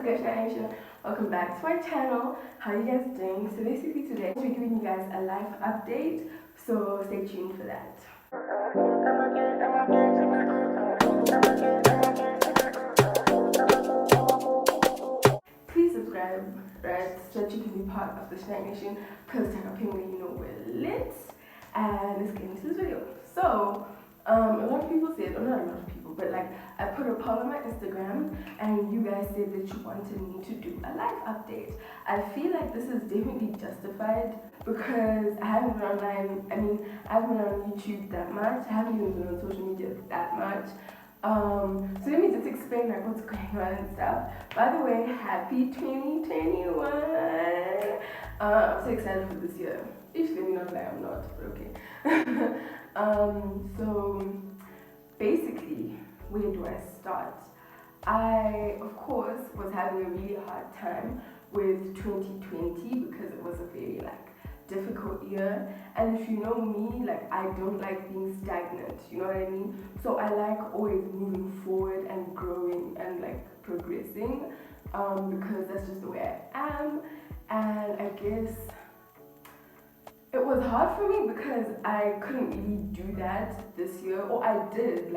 good, Nation? Welcome back to my channel. How are you guys doing? So basically today we're giving you guys a life update, so stay tuned for that. Please subscribe, right, so that you can be part of the Snack Nation, because you know we're lit. And let's get into this video. So a lot of people said, or not a lot of people, but like I put a poll on my Instagram and you guys said that you wanted me to do a life update. I feel like this is definitely justified because I haven't been online, I haven't been on YouTube that much, I haven't even been on social media that much. So let me just explain like what's going on and stuff. By the way, happy 2021! I'm so excited for this year. If let me not lie, I'm not, but okay. So basically, where do I start? I, of course, was having a really hard time with 2020 because it was a very difficult year. And if you know me, I don't like being stagnant, you know what I mean? So I like always moving forward and growing and progressing, because that's just the way I am. And I guess it was hard for me because I couldn't really do that this year, or I did.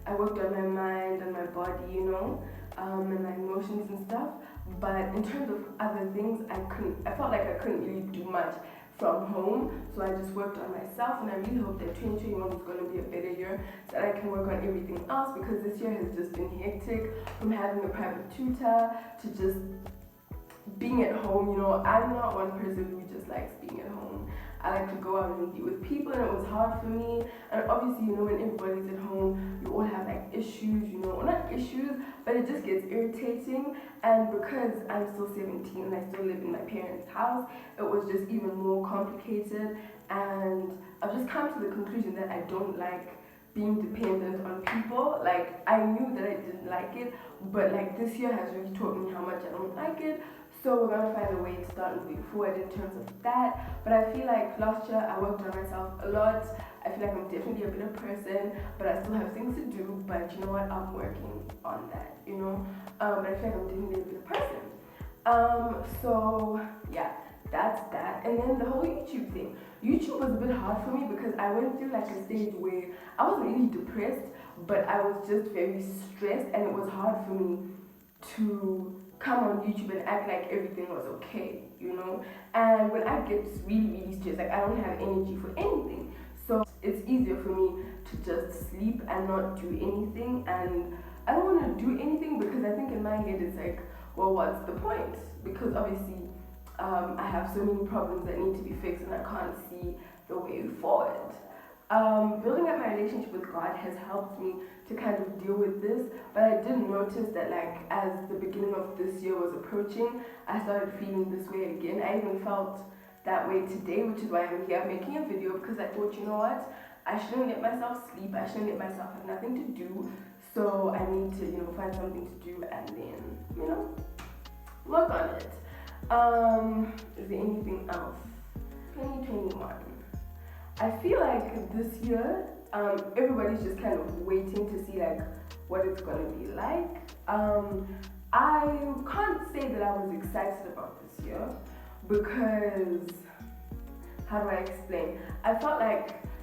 I worked on my mind and my body, you know, and my emotions and stuff. But in terms of other things, I felt like I couldn't really do much from home. So I just worked on myself, and I really hope that 2021 is going to be a better year so that I can work on everything else, because this year has just been hectic, from having a private tutor to just being at home. You know, I'm not one person who just likes being at home. I like to go out and be with people, and it was hard for me. And obviously, you know, when everybody's at home, you all have issues, you know, or not issues, but it just gets irritating. And because I'm still 17 and I still live in my parents' house, it was just even more complicated. And I've just come to the conclusion that I don't like being dependent on people. I knew that I didn't like it, but this year has really taught me how much I don't like it. So we're gonna find a way to start moving forward in terms of that. But I feel like last year I worked on myself a lot. I feel like I'm definitely a better person, but I still have things to do. But you know what? I'm working on that, you know. But I feel like I'm definitely a better person. So yeah, that's that. And then the whole YouTube thing. YouTube was a bit hard for me because I went through a stage where I wasn't really depressed, but I was just very stressed, and it was hard for me to come on YouTube and act like everything was okay, you know. And when I get really stressed, I don't have energy for anything, so it's easier for me to just sleep and not do anything. And I don't want to do anything because I think in my head it's well, what's the point? Because obviously I have so many problems that need to be fixed, and I can't see the way forward. Building up my relationship with God has helped me to kind of deal with this, but I did notice that as the beginning of this year was approaching, I started feeling this way again. I even felt that way today, which is why I'm here making a video, because I thought, you know what, I shouldn't let myself sleep, I shouldn't let myself have nothing to do, so I need to, you know, find something to do and then, you know, work on it. Is there anything else? 2021. I feel like this year, everybody's just kind of waiting to see what it's gonna be like. I can't say that I was excited about this year because, how do I explain? I felt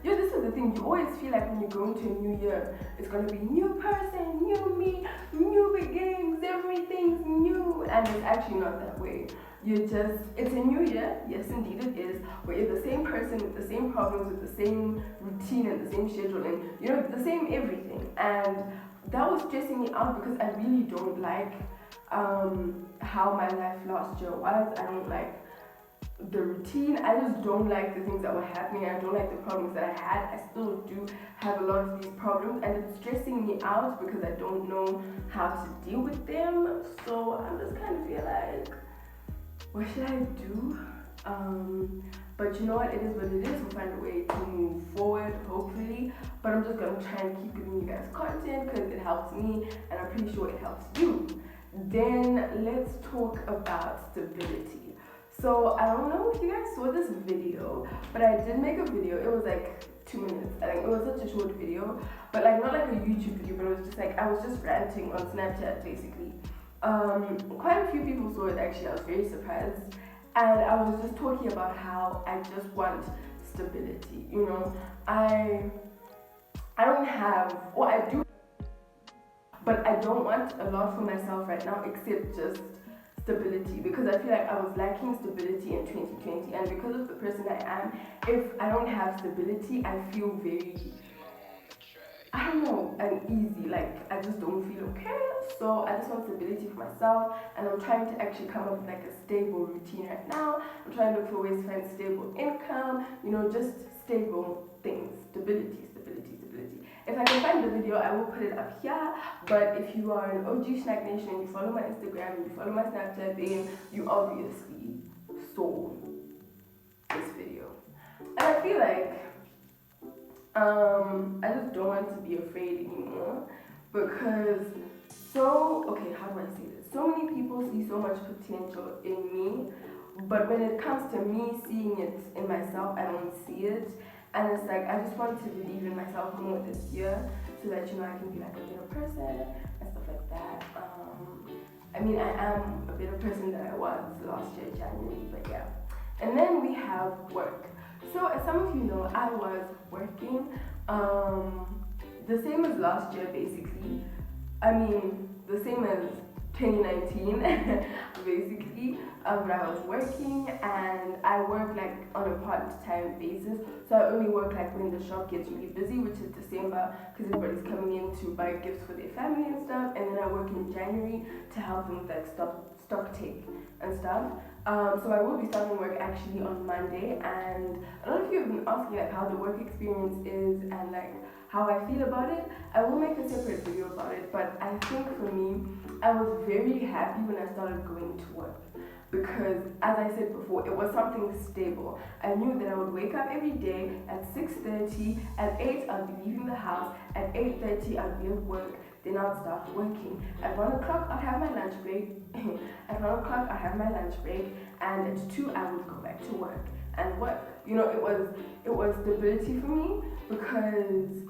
this is the thing, you always feel like when you go into a new year, it's gonna be new person, new me, new beginnings, everything's new, and it's actually not that way. It's a new year, yes indeed it is, where you're the same person with the same problems, with the same routine and the same schedule, and you know, the same everything. And that was stressing me out because I really don't like how my life last year was. I don't like the routine. I just don't like the things that were happening. I don't like the problems that I had. I still do have a lot of these problems, and it's stressing me out because I don't know how to deal with them. So I'm just kind of feel what should I do? But you know what, it is what it is. We'll find a way to move forward, hopefully. But I'm just gonna try and keep giving you guys content because it helps me, and I'm pretty sure it helps you. Then let's talk about stability. So I don't know if you guys saw this video, but I did make a video. It was 2 minutes. I think it was such a short video, but not a YouTube video, but it was just I was just ranting on Snapchat basically. Quite a few people saw it actually. I was very surprised, and I was just talking about how I just want stability. You know, I don't have, or I do, but I don't want a lot for myself right now except just stability, because I feel like I was lacking stability in 2020, and because of the person I am, if I don't have stability, I feel very, I don't know, uneasy. Like I just don't feel okay. So I just want stability for myself, and I'm trying to actually come up with like a stable routine right now. I'm trying to look for ways to find stable income, you know, just stable things, stability. If I can find the video, I will put it up here. But if you are an OG Snack Nation, you follow my Instagram, you follow my Snapchat, then you obviously saw this video. And I feel like I just don't want to be afraid anymore, because okay, how do I say this? So many people see so much potential in me, but when it comes to me seeing it in myself, I don't see it. And it's like, I just want to believe in myself more this year, so that, you know, I can be like a better person and stuff like that. I mean, I am a better person than I was last year, January, but yeah. And then we have work. So as some of you know, I was working the same as last year, basically. I mean, the same as 2019, basically. But I was working, and I work like on a part-time basis. So I only work like when the shop gets really busy, which is December, because everybody's coming in to buy gifts for their family and stuff. And then I work in January to help them with like stock take and stuff. So I will be starting work actually on Monday, and a lot of you have been asking like how the work experience is and like how I feel about it. I will make a separate video about it, but I think for me, I was very happy when I started going to work, because as I said before, it was something stable. I knew that I would wake up every day at 6:30, at 8 I'll be leaving the house, at 8:30 I'll be at work, then I'll start working. At 1 o'clock I'll have my lunch break, at 1 o'clock I'll have my lunch break, and at 2 I would go back to work and work. You know, it was stability for me, because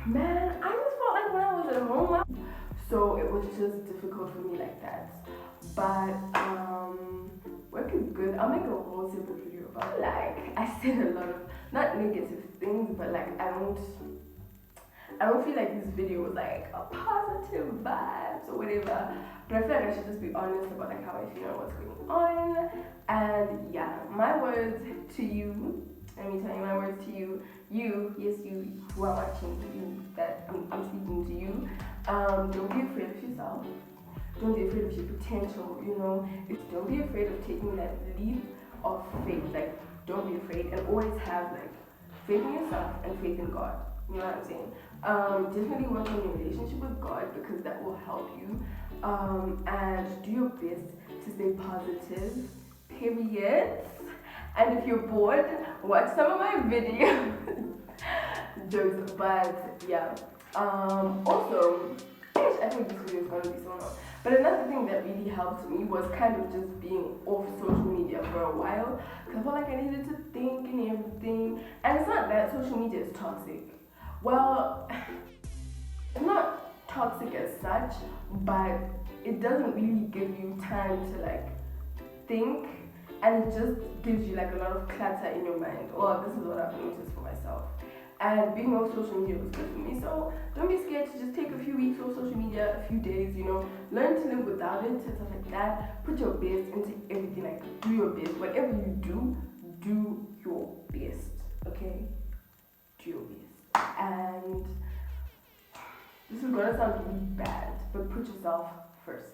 man, I just felt like when I was at home, so it was just difficult for me like that. But work is good. I'll make a whole separate video about it. Like I said a lot of not negative things, but like I don't feel like this video was like a positive vibes or whatever. But I feel like I should just be honest about like how I feel and what's going on. And yeah, my words to you. Let me tell you my words to you. Yes, you who are watching, you that I'm speaking to you. Don't be afraid of yourself. Don't be afraid of your potential, you know. Don't be afraid of taking that leap of faith. Like, don't be afraid, and always have like faith in yourself and faith in God. You know what I'm saying? Definitely work on your relationship with God, because that will help you. And do your best to stay positive. Period. And if you're bored, watch some of my videos. Jokes, but yeah. Also, I think this video is gonna be so long. But another thing that really helped me was kind of just being off social media for a while, because I felt like I needed to think and everything. And it's not that social media is toxic. Well, it's not toxic as such, but it doesn't really give you time to like think, and it just gives you like a lot of clutter in your mind. Well, this is what I've noticed for myself. And being on social media was good for me. So don't be scared to just take a few weeks off social media, a few days, you know, learn to live without it and stuff like that. Put your best into everything, like do your best. Whatever you do your best, okay? Do your best. And this is gonna sound really bad, but put yourself first.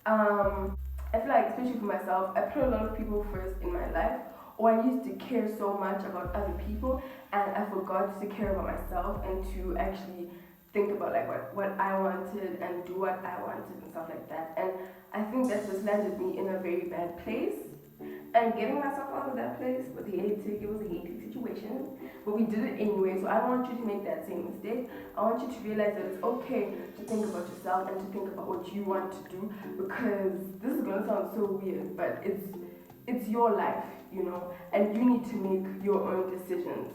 I feel like, especially for myself, I put a lot of people first in my life, or I used to care so much about other people, and I forgot to care about myself and to actually think about like what I wanted and do what I wanted and stuff like that. And I think that just landed me in a very bad place. And getting myself out of that place was hectic. It was a hectic situation, but we did it anyway. So I don't want you to make that same mistake. I want you to realize that it's okay to think about yourself and to think about what you want to do, because this is gonna sound so weird, but it's your life, you know, and you need to make your own decisions.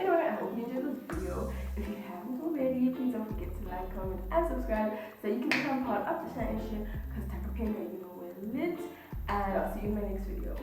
Anyway, I hope you enjoyed this video. If you haven't already, please don't forget to like, comment, and subscribe so you can become part of the Snack Nation, because type of payment, you know we're lit. And I'll see you in my next video.